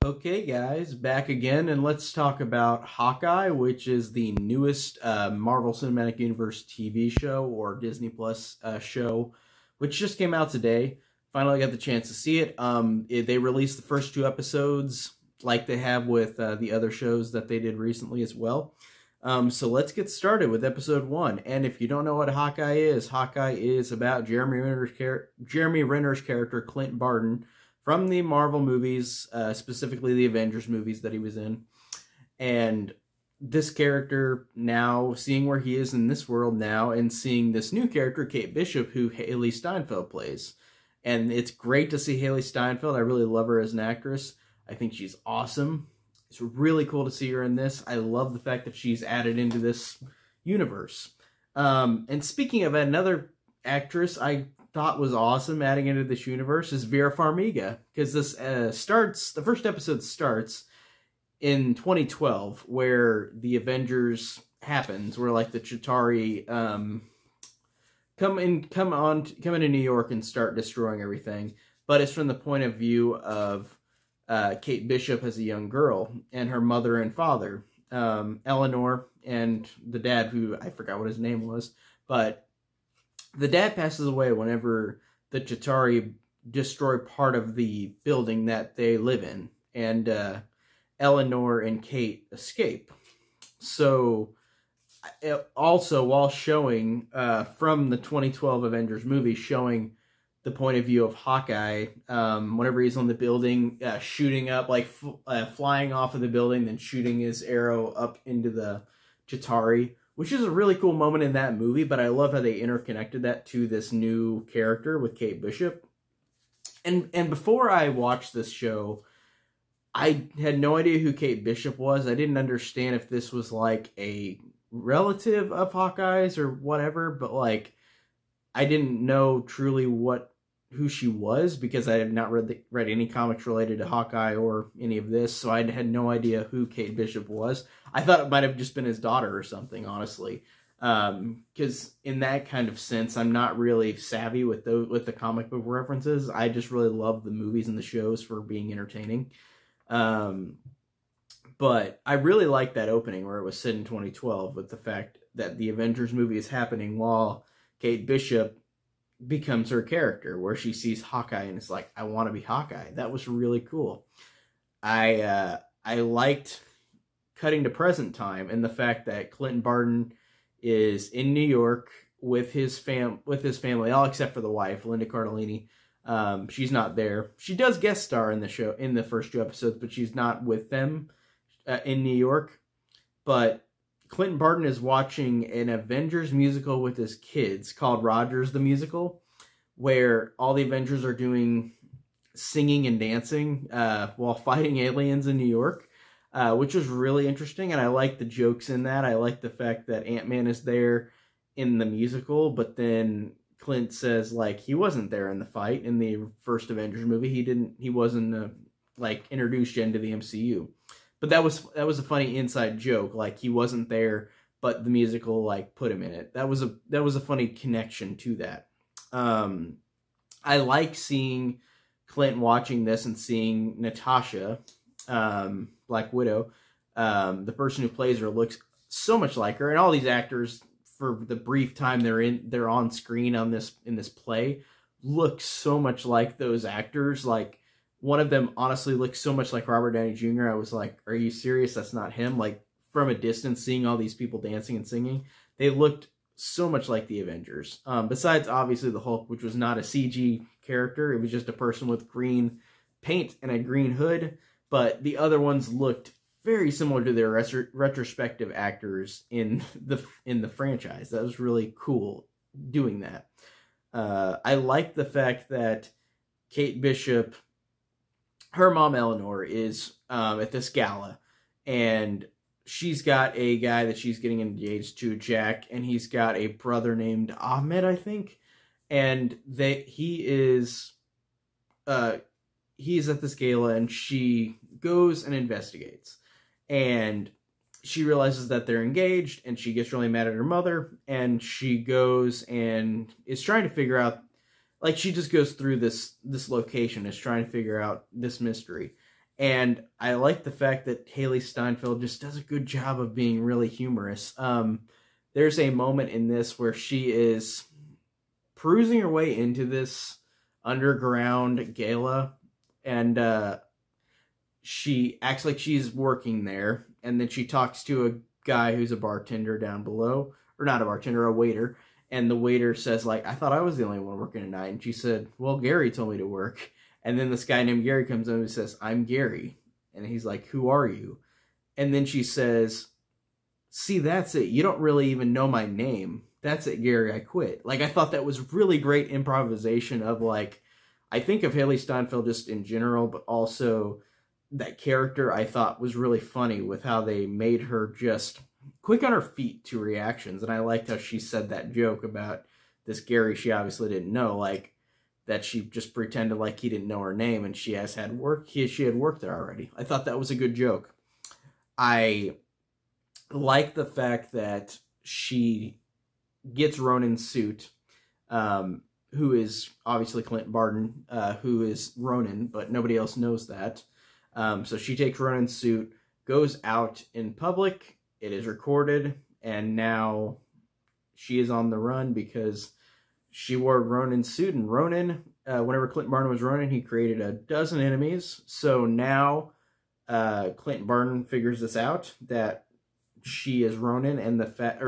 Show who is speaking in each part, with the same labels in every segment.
Speaker 1: Okay, guys, back again, and let's talk about Hawkeye, which is the newest Marvel Cinematic Universe TV show or Disney Plus show, which just came out today. Finally got the chance to see it. They released the first 2 episodes, like they have with the other shows that they did recently as well. So let's get started with episode 1. And if you don't know what Hawkeye is about Jeremy Renner's character, Clint Barton, from the Marvel movies, specifically the Avengers movies that he was in. And this character, now seeing where he is in this world now, and seeing this new character, Kate Bishop, who Haley Steinfeld plays. And it's great to see Haley Steinfeld. I really love her as an actress. I think she's awesome. It's really cool to see her in this. I love the fact that she's added into this universe. And speaking of another actress I thought was awesome adding into this universe is Vera Farmiga, because this the first episode starts in 2012, where the Avengers happens, where like the Chitauri come into New York and start destroying everything. But it's from the point of view of Kate Bishop as a young girl, and her mother and father, Eleanor, and the dad, who I forgot what his name was, but the dad passes away whenever the Chitauri destroy part of the building that they live in, and Eleanor and Kate escape. So, also, while showing, from the 2012 Avengers movie, showing the point of view of Hawkeye, whenever he's on the building, shooting up, like flying off of the building, then shooting his arrow up into the Chitauri, which is a really cool moment in that movie, but I love how they interconnected that to this new character with Kate Bishop. And before I watched this show, I had no idea who Kate Bishop was. I didn't understand if this was like a relative of Hawkeye's or whatever, but like I didn't know truly who she was, because I had not read any comics related to Hawkeye or any of this, so I had no idea who Kate Bishop was. I thought it might have just been his daughter or something, honestly, because in that kind of sense, I'm not really savvy with the comic book references. I just really love the movies and the shows for being entertaining. But I really liked that opening where it was set in 2012, with the fact that the Avengers movie is happening while Kate Bishop becomes her character, where she sees Hawkeye and it's like, I want to be Hawkeye. That was really cool. I liked cutting to present time, and the fact that Clint Barton is in New York with his family, all except for the wife, Linda Cardellini. She's not there. She does guest star in the show in the first 2 episodes, but she's not with them in New York. But Clint Barton is watching an Avengers musical with his kids called Rogers the Musical, where all the Avengers are doing singing and dancing while fighting aliens in New York, which was really interesting, and I like the jokes in that. I like the fact that Ant-Man is there in the musical, but then Clint says, like, he wasn't there in the fight in the first Avengers movie. He wasn't like introduced into the MCU. But that was a funny inside joke. Like, he wasn't there, but the musical like put him in it. That was a funny connection to that. I like seeing Clint watching this and seeing Natasha, Black Widow, the person who plays her, looks so much like her, and all these actors, for the brief time they're on screen in this play, look so much like those actors. Like, one of them honestly looks so much like Robert Downey Jr. I was like, are you serious? That's not him? Like, from a distance, seeing all these people dancing and singing, they looked so much like the Avengers. Besides, obviously, the Hulk, which was not a CG character. It was just a person with green paint and a green hood. But the other ones looked very similar to their retrospective actors in the franchise. That was really cool doing that. I like the fact that Kate Bishop, her mom Eleanor, is at this gala, and she's got a guy that she's getting engaged to, Jack, and he's got a brother named Ahmed, I think, and he's at this gala, and she goes and investigates, and she realizes that they're engaged, and she gets really mad at her mother, and she goes and is trying to figure out, like, she just goes through this location, is trying to figure out this mystery, And I like the fact that Haley Steinfeld just does a good job of being really humorous. There's a moment in this where she is perusing her way into this underground gala, and she acts like she's working there, and then she talks to a guy who's a bartender down below, or not a bartender, a waiter, and the waiter says, like, I thought I was the only one working tonight, and she said, well, Gary told me to work. And then this guy named Gary comes in and says, I'm Gary. And he's like, who are you? And then she says, see, that's it. You don't really even know my name. That's it, Gary, I quit. Like, I thought that was really great improvisation of, like, I think of Haley Steinfeld just in general, but also that character I thought was really funny with how they made her just quick on her feet to reactions. And I liked how she said that joke about this Gary she obviously didn't know, like, that she just pretended like he didn't know her name, and she had worked there already. I thought that was a good joke. I like the fact that she gets Ronan's suit, who is obviously Clint Barton, who is Ronan, but nobody else knows that. So she takes Ronan's suit, goes out in public, it is recorded, and now she is on the run because she wore Ronan's suit, and Ronan, whenever Clint Barton was Ronan, he created a dozen enemies. So now Clint Barton figures this out, that she is Ronan, and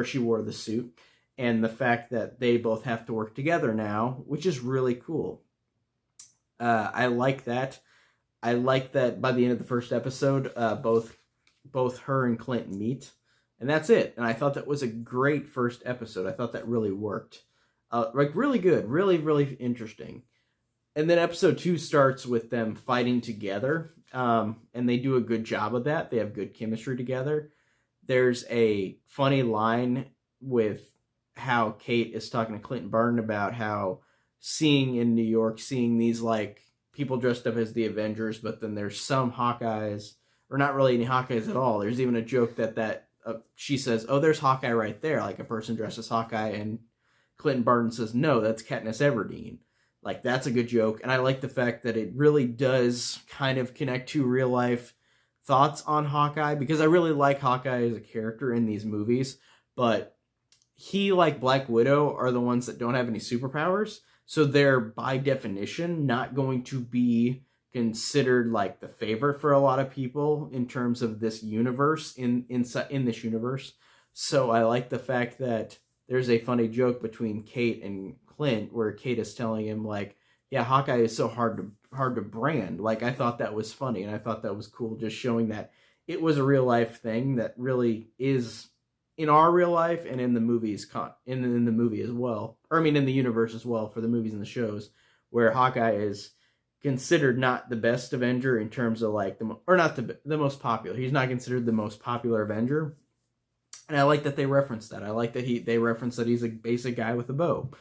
Speaker 1: she wore the suit, and the fact that they both have to work together now, which is really cool. I like that. I like that by the end of the first episode, both her and Clint meet, and that's it. And I thought that was a great first episode. I thought that really worked. Like, really good, really, really interesting. And then episode 2 starts with them fighting together, and they do a good job of that. They have good chemistry together. There's a funny line with how Kate is talking to Clint Barton about how seeing these, like, people dressed up as the Avengers, but then there's some Hawkeyes, or not really any Hawkeyes at all. There's even a joke that she says, oh, there's Hawkeye right there, like a person dressed as Hawkeye, and Clint Barton says, no, that's Katniss Everdeen. Like, that's a good joke. And I like the fact that it really does kind of connect to real life thoughts on Hawkeye, because I really like Hawkeye as a character in these movies, but he, like Black Widow, are the ones that don't have any superpowers, so they're by definition not going to be considered like the favorite for a lot of people in terms of this universe, in this universe. So I like the fact that there's a funny joke between Kate and Clint where Kate is telling him, like, yeah, Hawkeye is so hard to brand. Like, I thought that was funny, and I thought that was cool, just showing that it was a real life thing that really is in our real life and in the movies, in the movie as well. Or, I mean, in the universe as well, for the movies and the shows, where Hawkeye is considered not the best Avenger in terms of, like, not the most popular. He's not considered the most popular Avenger. And I like that they reference that. I like that they reference that he's a basic guy with a bow.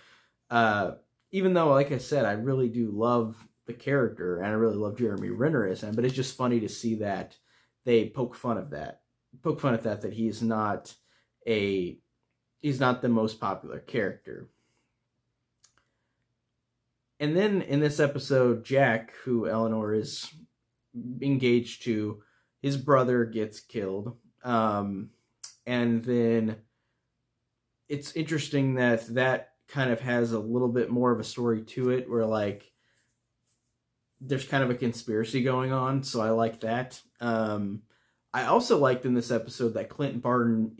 Speaker 1: Even though, like I said, I really do love the character, and I really love Jeremy Renner as him, but it's just funny to see that they poke fun at that, that he's not the most popular character. And then in this episode, Jack, who Eleanor is engaged to, his brother gets killed. And then it's interesting that kind of has a little bit more of a story to it, where, like, there's kind of a conspiracy going on, so I like that. I also liked in this episode that Clint Barton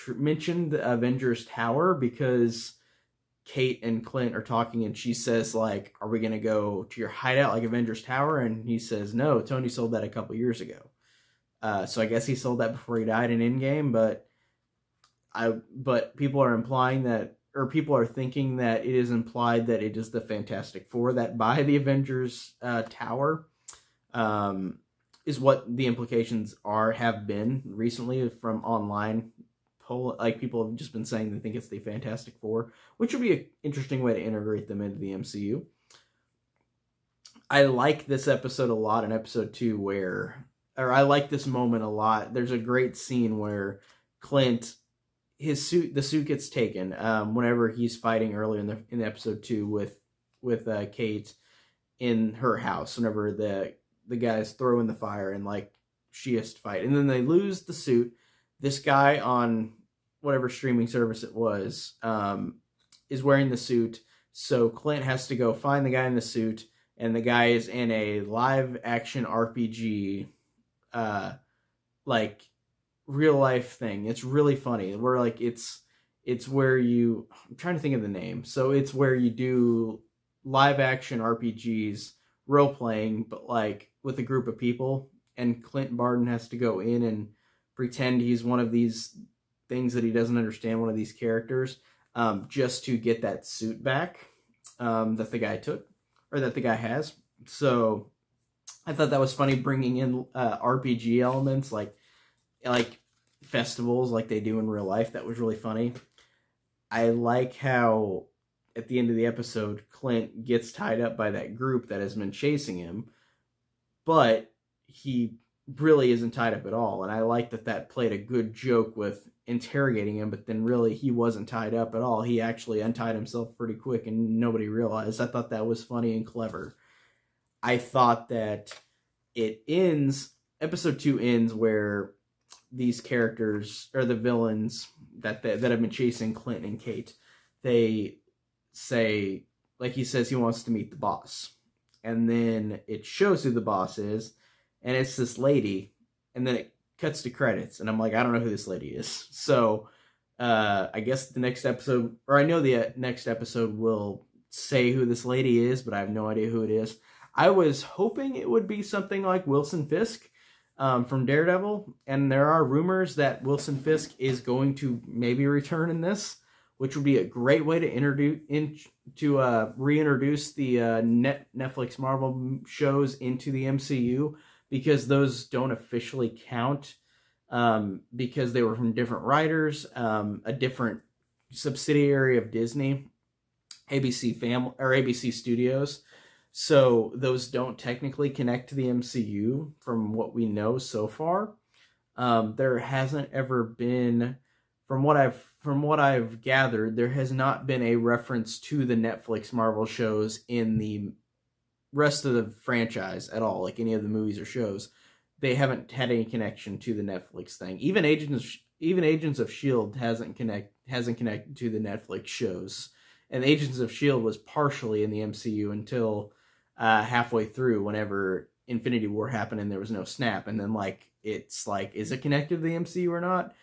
Speaker 1: mentioned the Avengers Tower, because Kate and Clint are talking, and she says, like, are we going to go to your hideout, like Avengers Tower? And he says, no, Tony sold that a couple years ago. So I guess he sold that before he died in Endgame, but people are implying that, or people are thinking that it is implied that it is the Fantastic Four that buy the Avengers Tower, is what the implications have been recently from online poll. Like, people have just been saying they think it's the Fantastic Four, which would be an interesting way to integrate them into the MCU. I like this episode a lot, in episode 2, I like this moment a lot. There's a great scene where Clint, the suit gets taken whenever he's fighting earlier in the episode 2 with Kate in her house. Whenever the guys throw in the fire, and like she has to fight, and then they lose the suit. This guy on whatever streaming service it was is wearing the suit, so Clint has to go find the guy in the suit, and the guy is in a live action RPG, like real life thing. It's really funny. Where like it's where you, I'm trying to think of the name. So it's where you do live action RPGs, role playing, but like with a group of people, and Clint Barton has to go in and pretend he's one of these things that he doesn't understand, one of these characters, just to get that suit back that the guy took, or that the guy has. So I thought that was funny, bringing in RPG elements like festivals like they do in real life. That was really funny. I like how at the end of the episode, Clint gets tied up by that group that has been chasing him, but he really isn't tied up at all. And I like that played a good joke with interrogating him, but then really he wasn't tied up at all. He actually untied himself pretty quick and nobody realized. I thought that was funny and clever. I thought that it ends, episode 2 ends where these characters, or the villains that have been chasing Clint and Kate, they say, like he says he wants to meet the boss. And then it shows who the boss is, and it's this lady, and then it cuts to credits, and I'm like, I don't know who this lady is. So I guess the next episode, or I know the next episode will say who this lady is, but I have no idea who it is. I was hoping it would be something like Wilson Fisk from Daredevil, and there are rumors that Wilson Fisk is going to maybe return in this, which would be a great way to reintroduce the Netflix Marvel shows into the MCU, because those don't officially count because they were from different writers, a different subsidiary of Disney, ABC Studios. So those don't technically connect to the MCU from what we know so far. There hasn't ever been, from what I've gathered, there has not been a reference to the Netflix Marvel shows in the rest of the franchise at all, like any of the movies or shows. They haven't had any connection to the Netflix thing. Even Agents of S.H.I.E.L.D. hasn't connected to the Netflix shows. And Agents of S.H.I.E.L.D. was partially in the MCU until halfway through, whenever Infinity War happened and there was no snap. And then it's like, is it connected to the MCU or not?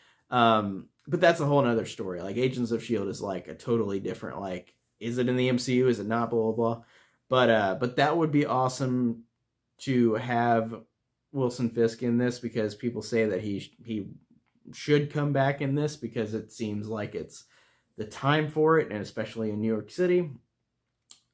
Speaker 1: But that's a whole nother story. Like, Agents of S.H.I.E.L.D. is like a totally different, like, is it in the MCU? Is it not? Blah, blah, blah. But that would be awesome to have Wilson Fisk in this, because people say that he should come back in this, because it seems like it's the time for it, and especially in New York City.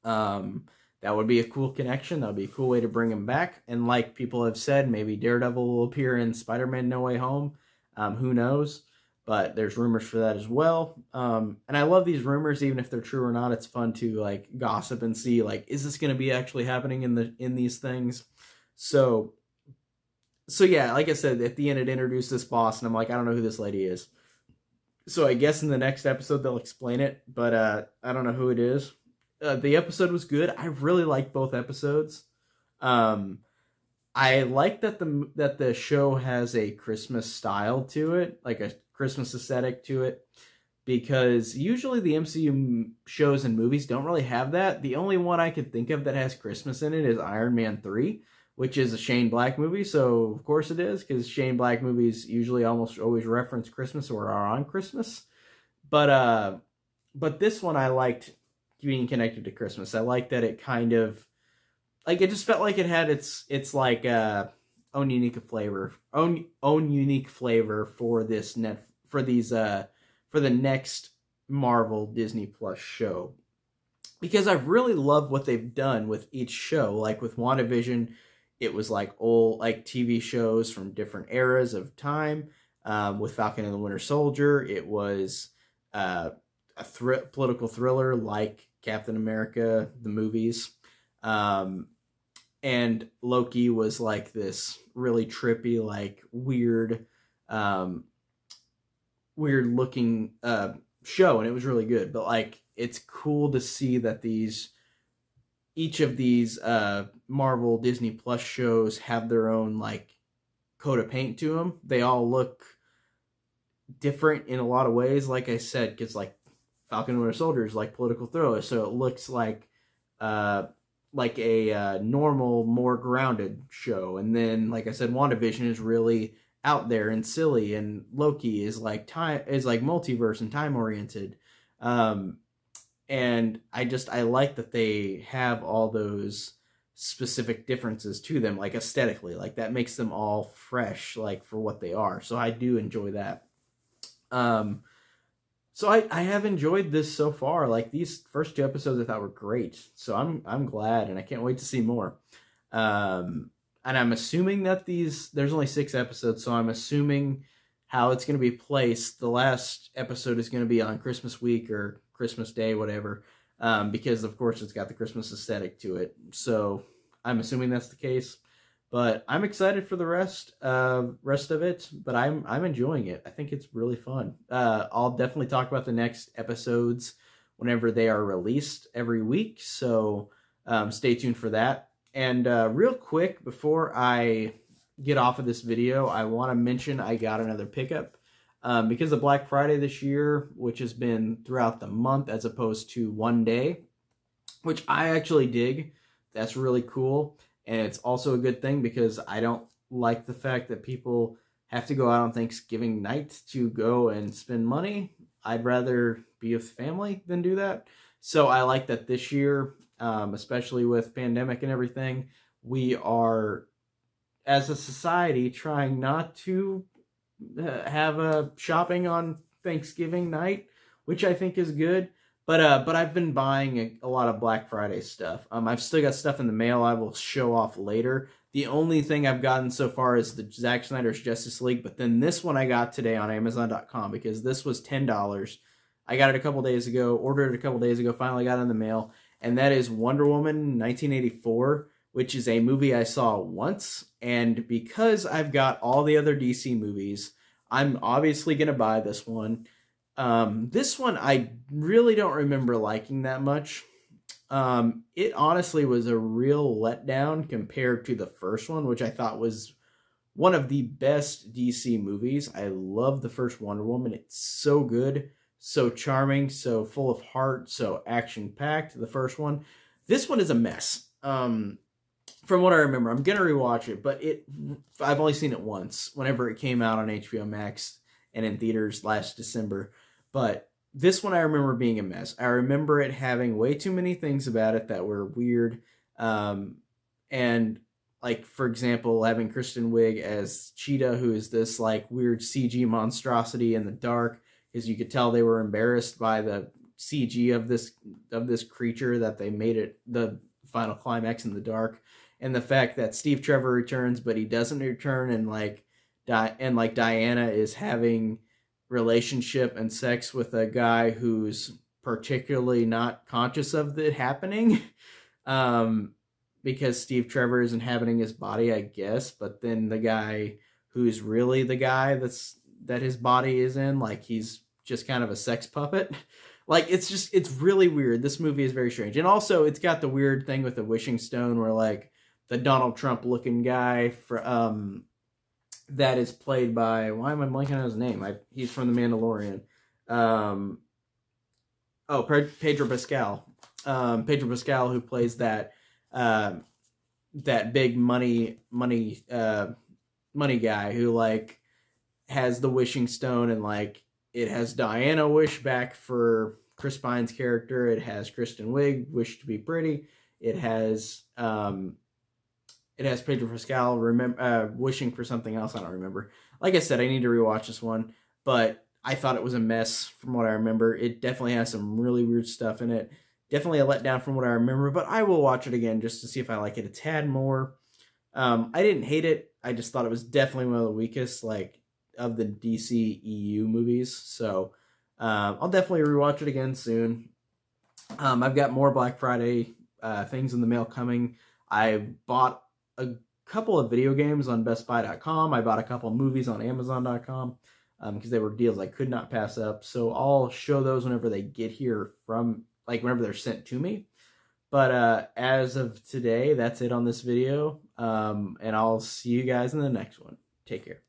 Speaker 1: That would be a cool connection. That would be a cool way to bring him back. And like people have said, maybe Daredevil will appear in Spider-Man No Way Home. Who knows? But there's rumors for that as well. And I love these rumors, even if they're true or not. It's fun to like gossip and see, like, is this going to be actually happening in these things? So yeah, like I said, at the end it introduced this boss, and I'm like, I don't know who this lady is. So I guess in the next episode they'll explain it, but I don't know who it is. The episode was good. I really liked both episodes. I like that the show has a Christmas style to it, like a Christmas aesthetic to it, because usually the MCU shows and movies don't really have that. The only one I could think of that has Christmas in it is Iron Man 3, which is a Shane Black movie, so of course it is, because Shane Black movies usually almost always reference Christmas or are on Christmas. But this one I liked being connected to Christmas. I like that it kind of, like, it just felt like it had its like own unique flavor for this for the next Marvel Disney Plus show, because I've really loved what they've done with each show. Like with WandaVision, it was like old like TV shows from different eras of time. With Falcon and the Winter Soldier, it was a political thriller like Captain America, the movies. And Loki was like this really trippy, like weird looking show, and it was really good. But like, it's cool to see that each of these Marvel Disney Plus shows have their own like coat of paint to them. They all look different in a lot of ways, like I said, because like Falcon and Winter Soldier is like political thriller, so it looks like a normal, more grounded show. And then, like I said, WandaVision is really out there and silly, and Loki is like multiverse and time oriented. And I like that they have all those specific differences to them, like aesthetically, like that makes them all fresh, like for what they are. So I do enjoy that. So I have enjoyed this so far. Like these first 2 episodes I thought were great. So I'm glad, and I can't wait to see more. And I'm assuming that there's only 6 episodes, so I'm assuming how it's going to be placed. The last episode is going to be on Christmas week or Christmas Day, whatever, because of course it's got the Christmas aesthetic to it. So I'm assuming that's the case. But I'm excited for the rest of it. But I'm enjoying it. I think it's really fun. I'll definitely talk about the next episodes whenever they are released every week. So stay tuned for that. And real quick, before I get off of this video, I want to mention I got another pickup. Because of Black Friday this year, which has been throughout the month as opposed to one day, which I actually dig. That's really cool. And it's also a good thing because I don't like the fact that people have to go out on Thanksgiving night to go and spend money. I'd rather be with family than do that. So I like that this year, especially with pandemic and everything, we are, as a society, trying not to have a shopping on Thanksgiving night, which I think is good. But I've been buying a lot of Black Friday stuff. I've still got stuff in the mail I will show off later. The only thing I've gotten so far is the Zack Snyder's Justice League, but then this one I got today on Amazon.com because this was $10. I got it a couple days ago, ordered it a couple days ago, finally got it in the mail, and that is Wonder Woman 1984, which is a movie I saw once, and because I've got all the other DC movies, I'm obviously going to buy this one. This one I really don't remember liking that much. It honestly was a real letdown compared to the first one, which I thought was one of the best DC movies. I love the first Wonder Woman. It's so good, so charming, so full of heart, so action-packed, the first one. This one is a mess. From what I remember, I'm going to rewatch it, but I've only seen it once, whenever it came out on HBO Max and in theaters last December. But this one I remember being a mess. I remember it having way too many things about it that were weird. And, like, for example, having Kristen Wiig as Cheetah, who is this, like, weird CG monstrosity in the dark, because you could tell they were embarrassed by the CG of this creature that they made it the final climax in the dark. And the fact that Steve Trevor returns, but he doesn't return, and, Diana is having relationship and sex with a guy who's particularly not conscious of it happening, because Steve Trevor is inhabiting his body, I guess, but then the guy who's really the guy that his body is in, like, he's just kind of a sex puppet. Like, it's really weird. This movie is very strange. And also, it's got the weird thing with the wishing stone where, like, the Donald Trump looking guy that is played by, why am I blanking on his name? He's from The Mandalorian. Pedro Pascal. Pedro Pascal, who plays that big money guy who, like, has the wishing stone, and, like, it has Diana wish back for Chris Pine's character. It has Kristen Wiig wish to be pretty. It has Pedro Pascal wishing for something else. I don't remember. Like I said, I need to rewatch this one, but I thought it was a mess from what I remember. It definitely has some really weird stuff in it. Definitely a letdown from what I remember, but I will watch it again just to see if I like it a tad more. I didn't hate it. I just thought it was definitely one of the weakest, like, of the DC EU movies. So I'll definitely rewatch it again soon. I've got more Black Friday things in the mail coming. I bought a couple of video games on BestBuy.com. I bought a couple of movies on Amazon.com because they were deals I could not pass up. So I'll show those whenever they get here whenever they're sent to me. But as of today, that's it on this video. And I'll see you guys in the next one. Take care.